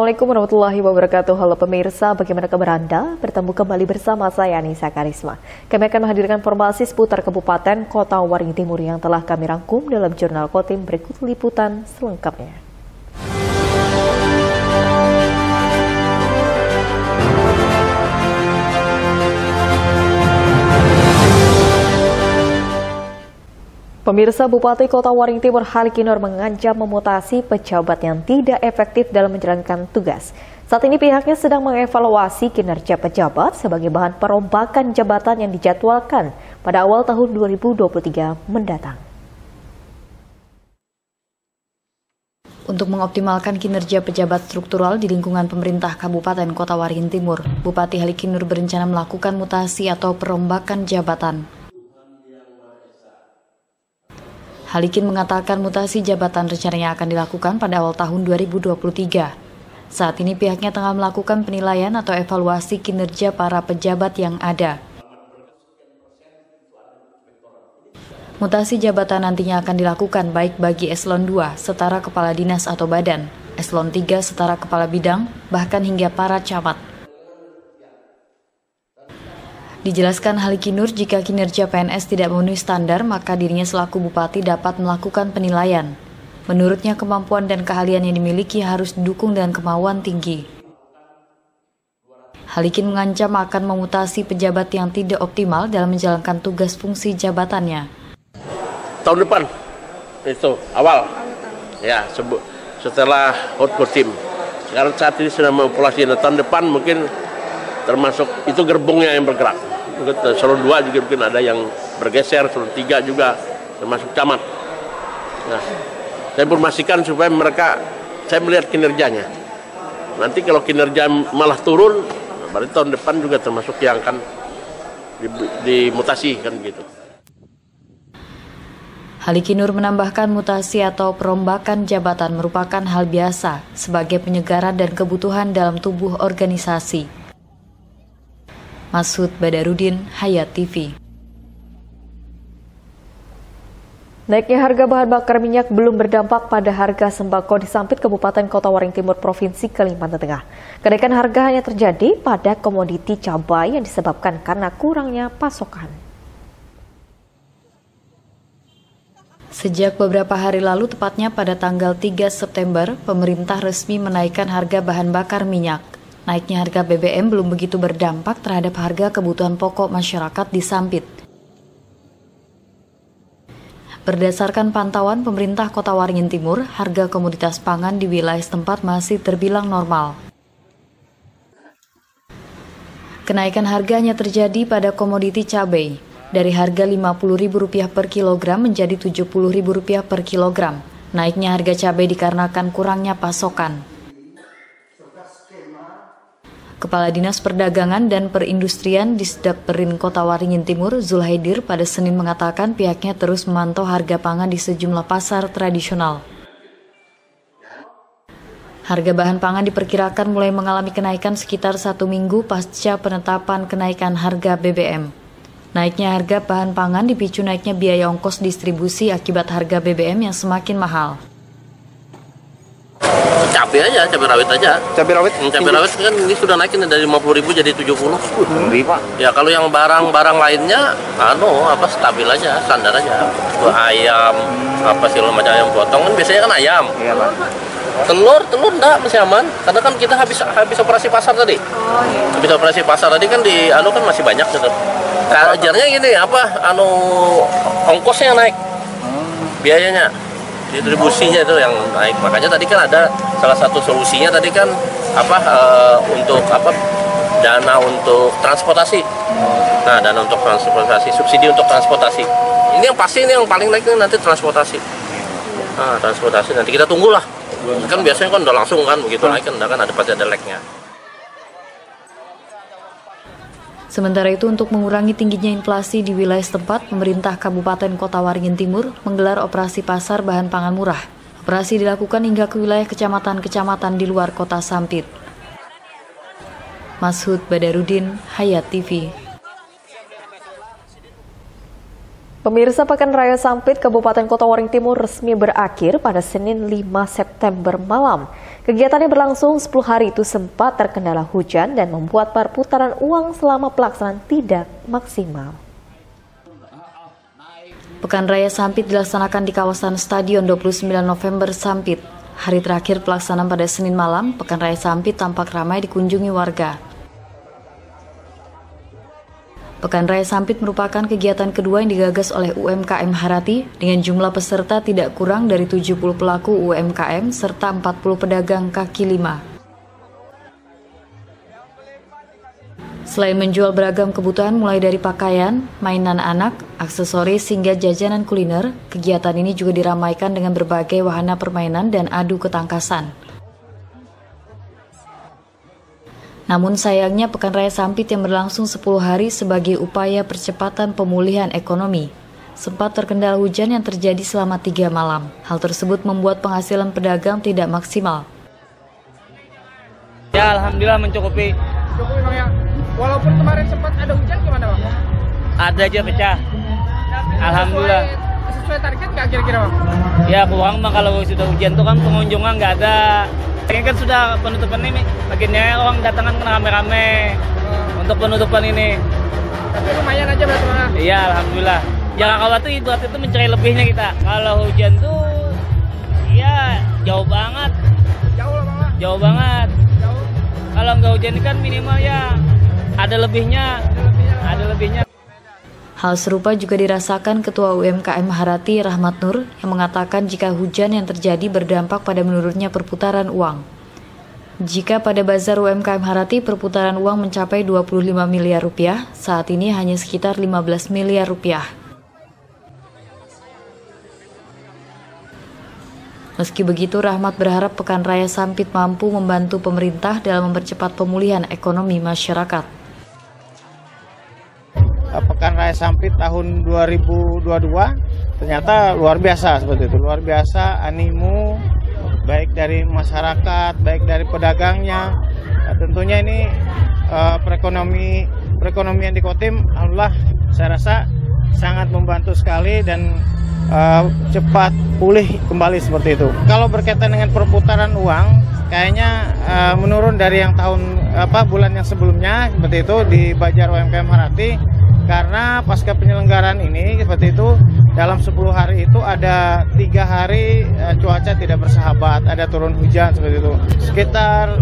Assalamualaikum warahmatullahi wabarakatuh. Halo pemirsa, bagaimana kabar Anda? Bertemu kembali bersama saya Anissa Karisma. Kami akan menghadirkan informasi seputar Kabupaten Kota Waringin Timur yang telah kami rangkum dalam jurnal Kotim. Berikut liputan selengkapnya. Pemirsa, Bupati Kota Waringin Timur Halikih Nur mengancam memutasi pejabat yang tidak efektif dalam menjalankan tugas. Saat ini pihaknya sedang mengevaluasi kinerja pejabat sebagai bahan perombakan jabatan yang dijadwalkan pada awal tahun 2023 mendatang. Untuk mengoptimalkan kinerja pejabat struktural di lingkungan pemerintah Kabupaten Kota Waringin Timur, Bupati Halikih Nur berencana melakukan mutasi atau perombakan jabatan. Halikih mengatakan mutasi jabatan rencananya akan dilakukan pada awal tahun 2023. Saat ini pihaknya tengah melakukan penilaian atau evaluasi kinerja para pejabat yang ada. Mutasi jabatan nantinya akan dilakukan baik bagi eselon 2 setara kepala dinas atau badan, eselon 3 setara kepala bidang, bahkan hingga para camat. Dijelaskan Halikih Nur, jika kinerja PNS tidak memenuhi standar, maka dirinya selaku bupati dapat melakukan penilaian. Menurutnya, kemampuan dan keahlian yang dimiliki harus didukung dengan kemauan tinggi. Halikih mengancam akan memutasi pejabat yang tidak optimal dalam menjalankan tugas fungsi jabatannya. Tahun depan, itu awal, ya setelah Kotim. Sekarang saat ini sedang mempopulasi, tahun depan mungkin termasuk itu gerbongnya yang bergerak. Eselon 2 juga mungkin ada yang bergeser, eselon 3 juga termasuk camat. Nah, saya informasikan supaya mereka, saya melihat kinerjanya. Nanti kalau kinerja malah turun, berarti tahun depan juga termasuk yang akan dimutasi kan gitu. Halikih Nur menambahkan mutasi atau perombakan jabatan merupakan hal biasa sebagai penyegaran dan kebutuhan dalam tubuh organisasi. Masud Badarudin, Hayat TV. Naiknya harga bahan bakar minyak belum berdampak pada harga sembako di Sampit, Kabupaten Kota Waringin Timur, Provinsi Kalimantan Tengah. Kenaikan harga hanya terjadi pada komoditi cabai yang disebabkan karena kurangnya pasokan. Sejak beberapa hari lalu, tepatnya pada tanggal 3 September, pemerintah resmi menaikkan harga bahan bakar minyak. Naiknya harga BBM belum begitu berdampak terhadap harga kebutuhan pokok masyarakat di Sampit. Berdasarkan pantauan pemerintah Kota Waringin Timur, harga komoditas pangan di wilayah setempat masih terbilang normal. Kenaikan harganya terjadi pada komoditi cabai, dari harga Rp50.000 per kilogram menjadi Rp70.000 per kilogram. Naiknya harga cabai dikarenakan kurangnya pasokan. Kepala Dinas Perdagangan dan Perindustrian Disdapperin Kota Waringin Timur, Zulhaidir, pada Senin mengatakan pihaknya terus memantau harga pangan di sejumlah pasar tradisional. Harga bahan pangan diperkirakan mulai mengalami kenaikan sekitar 1 minggu pasca penetapan kenaikan harga BBM. Naiknya harga bahan pangan dipicu naiknya biaya ongkos distribusi akibat harga BBM yang semakin mahal. Cabai aja, cabai rawit aja. Cabai rawit? Cabai rawit kan ini sudah naikin dari 50.000 jadi 70. Ngeri, Pak. Ya kalau yang barang-barang lainnya, stabil aja, standar aja. Ayam, segala macam ayam potong kan biasanya kan ayam. Iya, Pak. Telur enggak, masih aman. Karena kan kita habis operasi pasar tadi. Habis operasi pasar tadi kan kan masih banyak gitu. Ajarnya gini, ongkosnya yang naik. Biayanya. Distribusinya itu yang naik, makanya tadi kan ada salah satu solusinya tadi kan dana untuk transportasi. Nah, dana untuk transportasi, subsidi untuk transportasi. Ini yang pasti, ini yang paling naik nanti transportasi. Nah, transportasi nanti kita tunggulah. Kan biasanya kan udah langsung kan begitu naik kan ada pasti ada lag-nya. Sementara itu, untuk mengurangi tingginya inflasi di wilayah setempat, pemerintah Kabupaten Kota Waringin Timur menggelar operasi pasar bahan pangan murah. Operasi dilakukan hingga ke wilayah kecamatan-kecamatan di luar kota Sampit. Masud Badarudin, Hayat TV. Pemirsa, Pekan Raya Sampit Kabupaten Kota Waringin Timur resmi berakhir pada Senin 5 September malam. Kegiatan yang berlangsung 10 hari itu sempat terkendala hujan dan membuat perputaran uang selama pelaksanaan tidak maksimal. Pekan Raya Sampit dilaksanakan di kawasan Stadion 29 November Sampit. Hari terakhir pelaksanaan pada Senin malam, Pekan Raya Sampit tampak ramai dikunjungi warga. Pekan Raya Sampit merupakan kegiatan kedua yang digagas oleh UMKM Harati dengan jumlah peserta tidak kurang dari 70 pelaku UMKM serta 40 pedagang kaki lima. Selain menjual beragam kebutuhan mulai dari pakaian, mainan anak, aksesoris hingga jajanan kuliner, kegiatan ini juga diramaikan dengan berbagai wahana permainan dan adu ketangkasan. Namun sayangnya Pekan Raya Sampit yang berlangsung 10 hari sebagai upaya percepatan pemulihan ekonomi sempat terkendala hujan yang terjadi selama 3 malam. Hal tersebut membuat penghasilan pedagang tidak maksimal. Ya, alhamdulillah mencukupi. Bang ya. Walaupun kemarin sempat ada hujan, gimana Bang? Ada aja pecah. Alhamdulillah. Sesuai target nggak kira-kira Bang? Ya kurang Bang, kalau sudah hujan tuh kan pengunjungnya nggak ada. Ini kan sudah penutupan ini, makinnya orang datangan kena rame-rame untuk penutupan ini. Tapi lumayan aja berarti Bang. Iya, alhamdulillah. Jangan khawatir, ibarat itu mencari lebihnya kita. Kalau hujan tuh, ya jauh banget. Jauh lah Bang. Jauh banget. Jauh. Kalau nggak hujan kan minimal ya ada lebihnya. Ada lebihnya. Hal serupa juga dirasakan Ketua UMKM Harati Rahmat Nur yang mengatakan jika hujan yang terjadi berdampak pada menurunnya perputaran uang. Jika pada bazar UMKM Harati perputaran uang mencapai 25 miliar rupiah, saat ini hanya sekitar 15 miliar rupiah. Meski begitu, Rahmat berharap Pekan Raya Sampit mampu membantu pemerintah dalam mempercepat pemulihan ekonomi masyarakat. Pekan Raya Sampit tahun 2022 ternyata luar biasa seperti itu. Luar biasa animo baik dari masyarakat, baik dari pedagangnya. Tentunya ini perekonomian di Kotim, alhamdulillah saya rasa sangat membantu sekali dan cepat pulih kembali seperti itu. Kalau berkaitan dengan perputaran uang, kayaknya menurun dari yang bulan yang sebelumnya seperti itu di Bazar UMKM Harati, karena pasca penyelenggaraan ini seperti itu dalam 10 hari itu ada 3 hari cuaca tidak bersahabat, ada turun hujan seperti itu, sekitar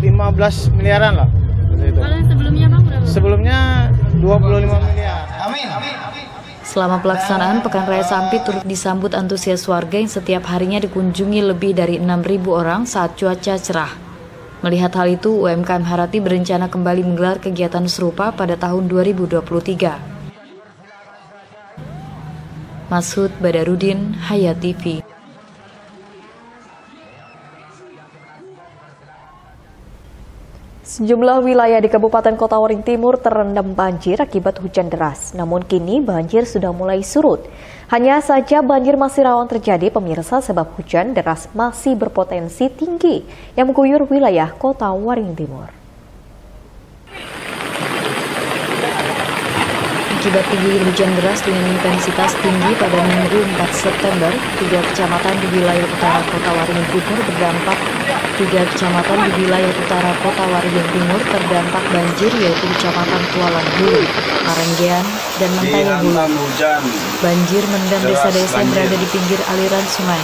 15 miliaran lah seperti itu. Kalau yang sebelumnya Bang berapa? Sebelumnya 25 miliar. Amin. Selama pelaksanaan Pekan Raya Sampit turut disambut antusias warga yang setiap harinya dikunjungi lebih dari 6.000 orang saat cuaca cerah. Melihat hal itu, UMKM Harati berencana kembali menggelar kegiatan serupa pada tahun 2023. Masud Badarudin, Hayat TV. Sejumlah wilayah di Kabupaten Kota Waring Timur terendam banjir akibat hujan deras. Namun kini banjir sudah mulai surut. Hanya saja banjir masih rawan terjadi pemirsa sebab hujan deras masih berpotensi tinggi yang mengguyur wilayah Kota Waring Timur. Akibat diguyur hujan deras dengan intensitas tinggi pada Minggu 4 September, 3 kecamatan di wilayah utara Kota Waringin Timur berdampak. 3 kecamatan di wilayah utara Kota Waringin Timur terdampak banjir, yaitu Kecamatan Kualan Hulu, Karanggean, dan Mentaya Hulu. Banjir merendam desa-desa yang berada di pinggir aliran sungai.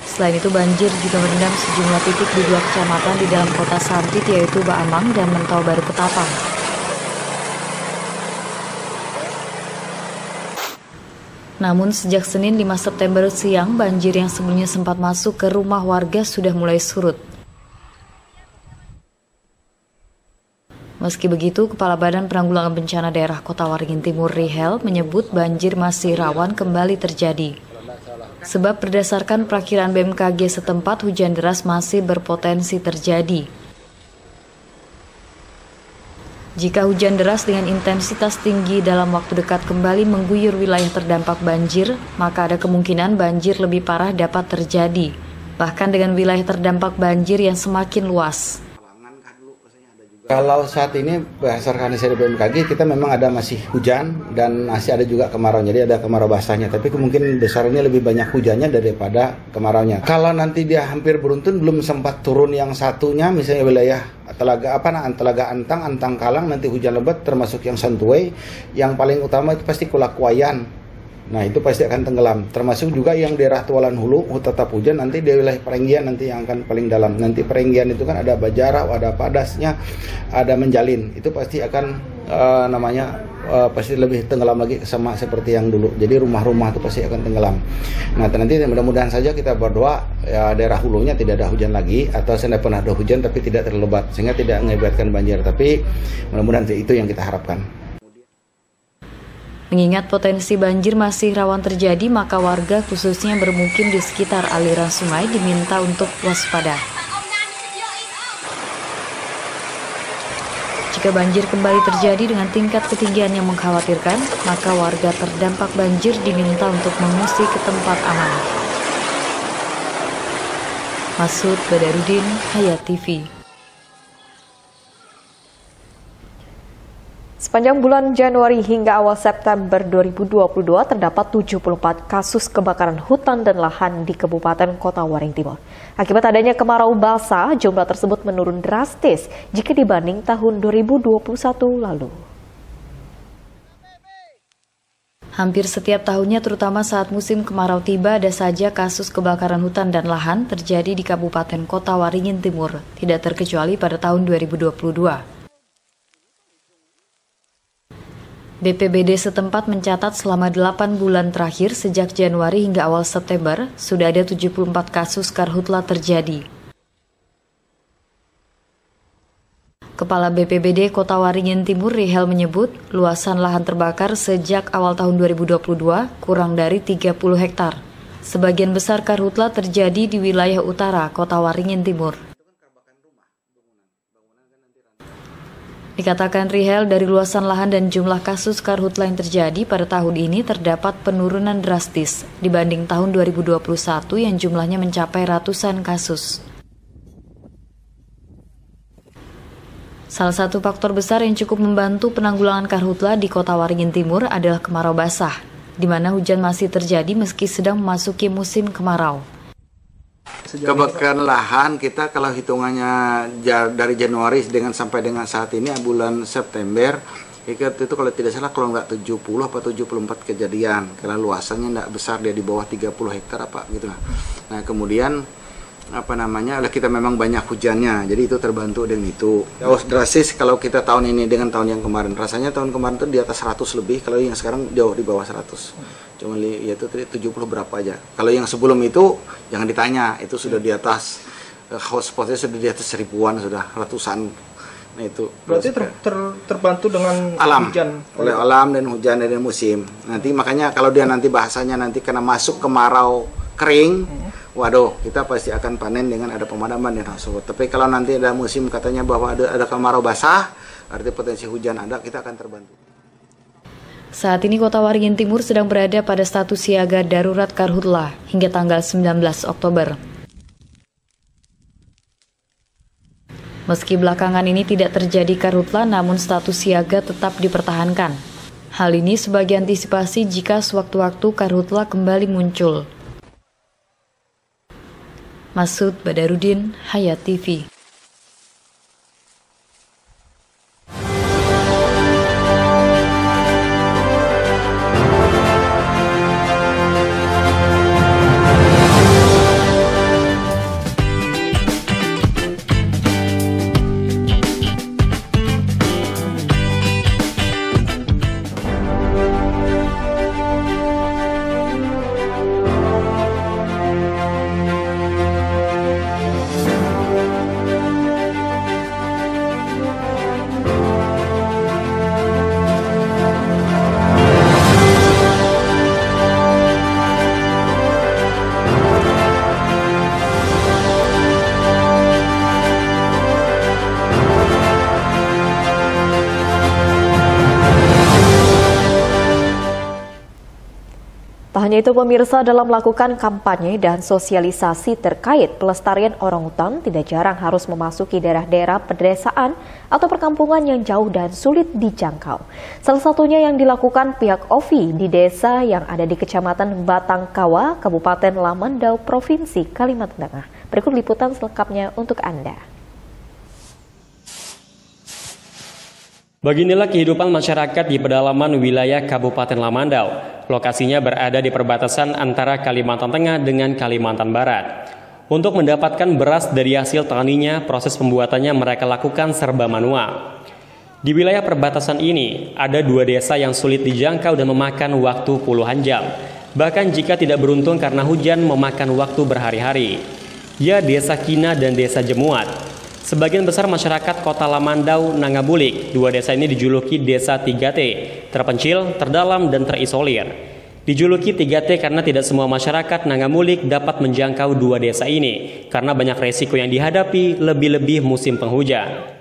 Selain itu, banjir juga merendam sejumlah titik di 2 kecamatan di dalam kota Sampit, yaitu Baamang dan Mentau Baru Ketapang. Namun sejak Senin 5 September siang, banjir yang sebelumnya sempat masuk ke rumah warga sudah mulai surut. Meski begitu, Kepala Badan Penanggulangan Bencana Daerah Kota Waringin Timur Rihel menyebut banjir masih rawan kembali terjadi. Sebab berdasarkan perakiraan BMKG setempat, hujan deras masih berpotensi terjadi. Jika hujan deras dengan intensitas tinggi dalam waktu dekat kembali mengguyur wilayah terdampak banjir, maka ada kemungkinan banjir lebih parah dapat terjadi, bahkan dengan wilayah terdampak banjir yang semakin luas. Kalau saat ini berdasarkan hasil BMKG kita memang ada masih hujan dan masih ada juga kemarau, jadi ada kemarau basahnya. Tapi kemungkinan besarnya lebih banyak hujannya daripada kemaraunya. Kalau nanti dia hampir beruntun belum sempat turun yang satunya, misalnya wilayah Telaga Antang Kalang nanti hujan lebat termasuk yang Santuai, yang paling utama itu pasti Kulakuayan. Nah itu pasti akan tenggelam, termasuk juga yang daerah Tualan Hulu tetap hujan, nanti di wilayah Perenggian nanti yang akan paling dalam. Nanti Perenggian itu kan ada Bajara, ada Padasnya, ada Menjalin, itu pasti akan pasti lebih tenggelam lagi sama seperti yang dulu. Jadi rumah-rumah itu pasti akan tenggelam. Nah nanti mudah-mudahan saja kita berdoa ya, daerah hulunya tidak ada hujan lagi, atau saya pernah ada hujan tapi tidak terlalu lebat sehingga tidak mengakibatkan banjir. Tapi mudah-mudahan itu yang kita harapkan. Mengingat potensi banjir masih rawan terjadi, maka warga khususnya yang bermukim di sekitar aliran sungai diminta untuk waspada. Jika banjir kembali terjadi dengan tingkat ketinggian yang mengkhawatirkan, maka warga terdampak banjir diminta untuk mengungsi ke tempat aman. Masud Badarudin, Hayat TV. Sepanjang bulan Januari hingga awal September 2022 terdapat 74 kasus kebakaran hutan dan lahan di Kabupaten Kota Waring Timur. Akibat adanya kemarau basah, jumlah tersebut menurun drastis jika dibanding tahun 2021 lalu. Hampir setiap tahunnya, terutama saat musim kemarau tiba, ada saja kasus kebakaran hutan dan lahan terjadi di Kabupaten Kota Waringin Timur, tidak terkecuali pada tahun 2022. BPBD setempat mencatat selama 8 bulan terakhir sejak Januari hingga awal September, sudah ada 74 kasus karhutla terjadi. Kepala BPBD Kota Waringin Timur Rihel menyebut, luasan lahan terbakar sejak awal tahun 2022 kurang dari 30 hektar. Sebagian besar karhutla terjadi di wilayah utara Kota Waringin Timur. Dikatakan Rihel, dari luasan lahan dan jumlah kasus karhutla yang terjadi pada tahun ini terdapat penurunan drastis dibanding tahun 2021 yang jumlahnya mencapai ratusan kasus. Salah satu faktor besar yang cukup membantu penanggulangan karhutla di Kota Waringin Timur adalah kemarau basah, di mana hujan masih terjadi meski sedang memasuki musim kemarau. Kebakaran lahan kita kalau hitungannya dari Januari sampai dengan saat ini bulan September itu kalau tidak salah kalau nggak 70 atau 74 kejadian, karena luasannya nggak besar, dia di bawah 30 hektar apa gitu. Nah kemudian kita memang banyak hujannya, jadi itu terbantu dengan itu. Jauh drastis kalau kita tahun ini dengan tahun yang kemarin, rasanya tahun kemarin itu di atas 100 lebih, kalau yang sekarang jauh di bawah 100. Cuma yaitu 70 berapa aja. Kalau yang sebelum itu jangan ditanya, itu sudah di atas hotspotnya sudah di atas ribuan, sudah ratusan. Nah itu berarti terbantu dengan alam, hujan, oleh alam dan hujan dan musim. Nanti makanya kalau dia nanti bahasanya nanti kena masuk kemarau kering, waduh kita pasti akan panen dengan ada pemadaman dan tersebut. Tapi kalau nanti ada musim katanya bahwa ada kemarau basah, artinya potensi hujan ada, kita akan terbantu. Saat ini Kota Waringin Timur sedang berada pada status siaga darurat karhutla hingga tanggal 19 Oktober. Meski belakangan ini tidak terjadi karhutla, namun status siaga tetap dipertahankan. Hal ini sebagai antisipasi jika sewaktu-waktu karhutla kembali muncul. Masud Badarudin, Hayat TV. hanya itu pemirsa, dalam melakukan kampanye dan sosialisasi terkait pelestarian orangutan, tidak jarang harus memasuki daerah-daerah pedesaan atau perkampungan yang jauh dan sulit dijangkau. Salah satunya yang dilakukan pihak OVI di desa yang ada di Kecamatan Batangkawa, Kabupaten Lamandau, Provinsi Kalimantan Tengah. Berikut liputan selengkapnya untuk Anda. Beginilah kehidupan masyarakat di pedalaman wilayah Kabupaten Lamandau. Lokasinya berada di perbatasan antara Kalimantan Tengah dengan Kalimantan Barat. Untuk mendapatkan beras dari hasil taninya, proses pembuatannya mereka lakukan serba manual. Di wilayah perbatasan ini, ada 2 desa yang sulit dijangkau dan memakan waktu puluhan jam. Bahkan jika tidak beruntung karena hujan, memakan waktu berhari-hari. Ya, Desa Kina dan Desa Jemuat. Sebagian besar masyarakat kota Lamandau, Nangabulik, 2 desa ini dijuluki Desa 3T, terpencil, terdalam, dan terisolir. Dijuluki 3T karena tidak semua masyarakat Nangabulik dapat menjangkau 2 desa ini, karena banyak resiko yang dihadapi, lebih-lebih musim penghujan.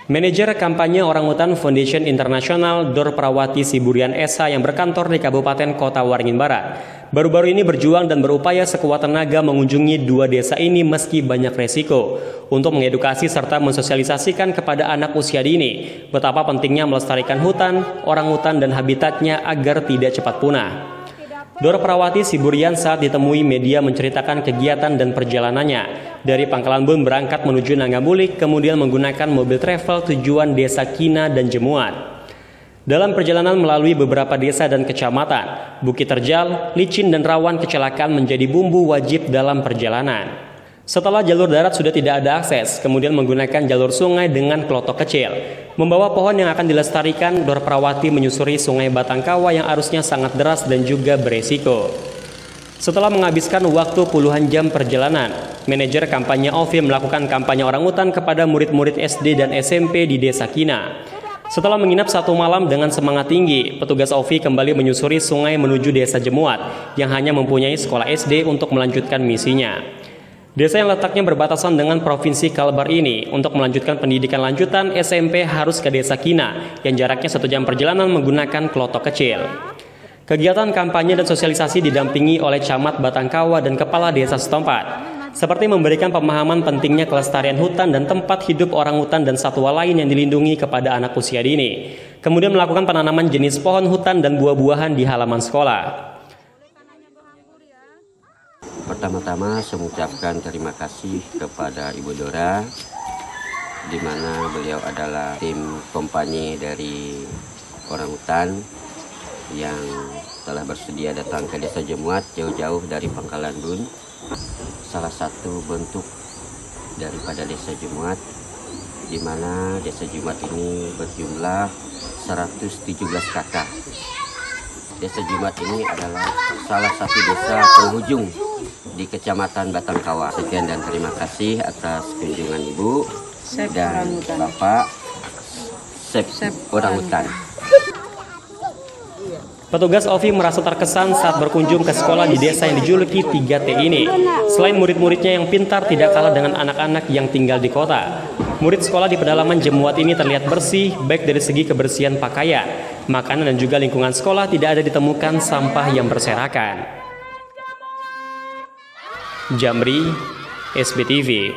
Manajer kampanye Orangutan Foundation International Dor Prawati Siburian Esa yang berkantor di Kabupaten Kota Waringin Barat baru-baru ini berjuang dan berupaya sekuat tenaga mengunjungi 2 desa ini meski banyak resiko untuk mengedukasi serta mensosialisasikan kepada anak usia dini betapa pentingnya melestarikan hutan, orangutan dan habitatnya agar tidak cepat punah. Dor Prawati Siburian saat ditemui media menceritakan kegiatan dan perjalanannya. Dari Pangkalan Bun berangkat menuju Nangabulik, kemudian menggunakan mobil travel tujuan Desa Kina dan Jemuat. Dalam perjalanan melalui beberapa desa dan kecamatan, bukit terjal, licin dan rawan kecelakaan menjadi bumbu wajib dalam perjalanan. Setelah jalur darat sudah tidak ada akses, kemudian menggunakan jalur sungai dengan kelotok kecil. Membawa pohon yang akan dilestarikan, Dor Prawati menyusuri sungai Batangkawa yang arusnya sangat deras dan juga beresiko. Setelah menghabiskan waktu puluhan jam perjalanan, manajer kampanye OVI melakukan kampanye orangutan kepada murid-murid SD dan SMP di Desa Kina. Setelah menginap 1 malam dengan semangat tinggi, petugas OVI kembali menyusuri sungai menuju Desa Jemuat yang hanya mempunyai sekolah SD untuk melanjutkan misinya. Desa yang letaknya berbatasan dengan Provinsi Kalbar ini untuk melanjutkan pendidikan lanjutan SMP harus ke Desa Kina yang jaraknya 1 jam perjalanan menggunakan kelotok kecil. Kegiatan kampanye dan sosialisasi didampingi oleh Camat Batangkawa dan Kepala Desa setempat, seperti memberikan pemahaman pentingnya kelestarian hutan dan tempat hidup orangutan dan satwa lain yang dilindungi kepada anak usia dini. Kemudian melakukan penanaman jenis pohon hutan dan buah-buahan di halaman sekolah. Pertama-tama saya mengucapkan terima kasih kepada Ibu Dora, di mana beliau adalah tim kampanye dari orangutan yang telah bersedia datang ke Desa Jemuat jauh-jauh dari Pangkalan Bun. Salah satu bentuk daripada Desa Jemuat, di mana Desa Jemuat ini berjumlah 117 kakak. Desa Jemuat ini adalah salah satu desa penghujung di Kecamatan Batangkawa. Sekian dan terima kasih atas kunjungan Ibu dan Bapak Sep Orangutan. Petugas OVI merasa terkesan saat berkunjung ke sekolah di desa yang dijuluki 3T ini. Selain murid-muridnya yang pintar, tidak kalah dengan anak-anak yang tinggal di kota. Murid sekolah di pedalaman Jemuat ini terlihat bersih, baik dari segi kebersihan pakaian, makanan dan juga lingkungan sekolah tidak ada ditemukan sampah yang berserakan. Jamri, SBTV.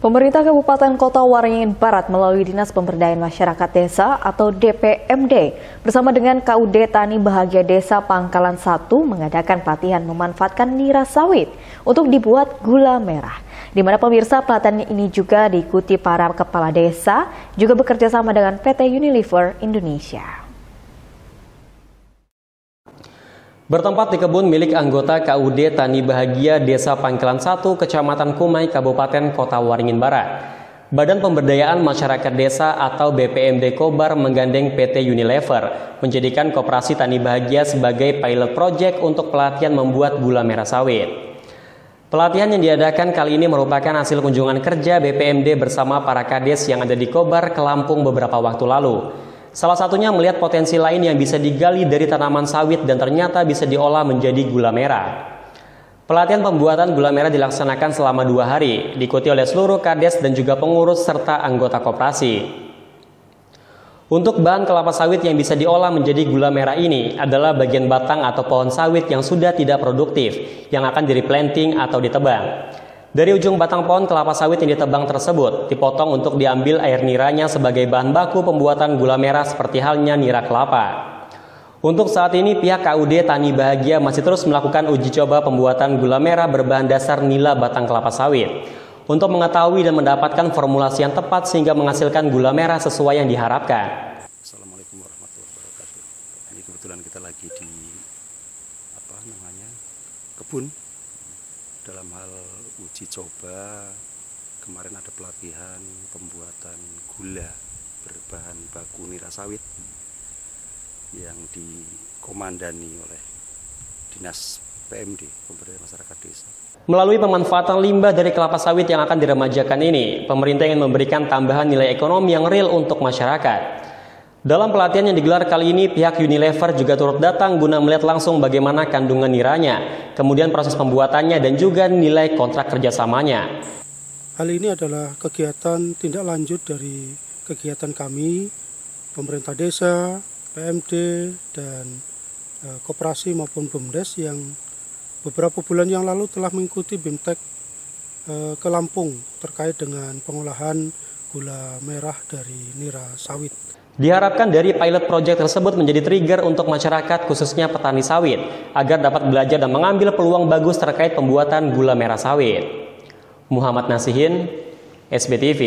Pemerintah Kabupaten Kota Waringin Barat melalui Dinas Pemberdayaan Masyarakat Desa atau DPMD bersama dengan KUD Tani Bahagia Desa Pangkalan 1 mengadakan pelatihan memanfaatkan nira sawit untuk dibuat gula merah. Di mana pemirsa pelatihan ini juga diikuti para kepala desa, juga bekerja sama dengan PT Unilever Indonesia. Bertempat di kebun milik anggota KUD Tani Bahagia Desa Pangkalan 1, Kecamatan Kumai, Kabupaten Kota Waringin Barat. Badan Pemberdayaan Masyarakat Desa atau BPMD Kobar menggandeng PT Unilever menjadikan Koperasi Tani Bahagia sebagai pilot project untuk pelatihan membuat gula merah sawit. Pelatihan yang diadakan kali ini merupakan hasil kunjungan kerja BPMD bersama para kades yang ada di Kobar ke Lampung beberapa waktu lalu. Salah satunya melihat potensi lain yang bisa digali dari tanaman sawit dan ternyata bisa diolah menjadi gula merah. Pelatihan pembuatan gula merah dilaksanakan selama 2 hari, diikuti oleh seluruh kades dan juga pengurus serta anggota koperasi. Untuk bahan kelapa sawit yang bisa diolah menjadi gula merah ini adalah bagian batang atau pohon sawit yang sudah tidak produktif, yang akan di-replanting atau ditebang. Dari ujung batang pohon kelapa sawit yang ditebang tersebut, dipotong untuk diambil air niranya sebagai bahan baku pembuatan gula merah seperti halnya nira kelapa. Untuk saat ini, pihak KUD Tani Bahagia masih terus melakukan uji coba pembuatan gula merah berbahan dasar nila batang kelapa sawit, untuk mengetahui dan mendapatkan formulasi yang tepat sehingga menghasilkan gula merah sesuai yang diharapkan. Assalamualaikum warahmatullahi wabarakatuh. Ini kebetulan kita lagi di kebun dalam hal uji coba. Kemarin ada pelatihan pembuatan gula berbahan baku nira sawit yang dikomandani oleh Dinas PMD, Pemberdayaan Masyarakat Desa. Melalui pemanfaatan limbah dari kelapa sawit yang akan diremajakan ini, pemerintah ingin memberikan tambahan nilai ekonomi yang real untuk masyarakat. Dalam pelatihan yang digelar kali ini, pihak Unilever juga turut datang guna melihat langsung bagaimana kandungan niranya, kemudian proses pembuatannya dan juga nilai kontrak kerjasamanya. Hal ini adalah kegiatan tindak lanjut dari kegiatan kami, pemerintah desa, PMD, dan koperasi maupun BUMDes yang beberapa bulan yang lalu telah mengikuti BIMTEK ke Lampung terkait dengan pengolahan gula merah dari nira sawit. Diharapkan dari pilot project tersebut menjadi trigger untuk masyarakat khususnya petani sawit agar dapat belajar dan mengambil peluang bagus terkait pembuatan gula merah sawit. Muhammad Nasihin, SBTV.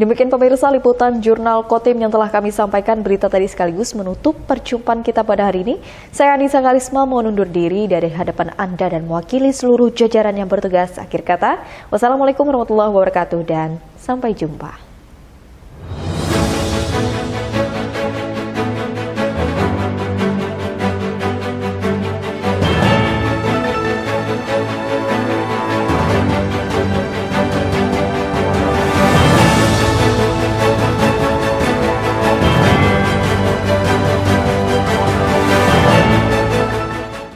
Demikian pemirsa liputan Jurnal Kotim yang telah kami sampaikan. Berita tadi sekaligus menutup perjumpaan kita pada hari ini. Saya Anissa Karisma mohon undur diri dari hadapan Anda dan mewakili seluruh jajaran yang bertugas. Akhir kata, wassalamualaikum warahmatullahi wabarakatuh dan sampai jumpa.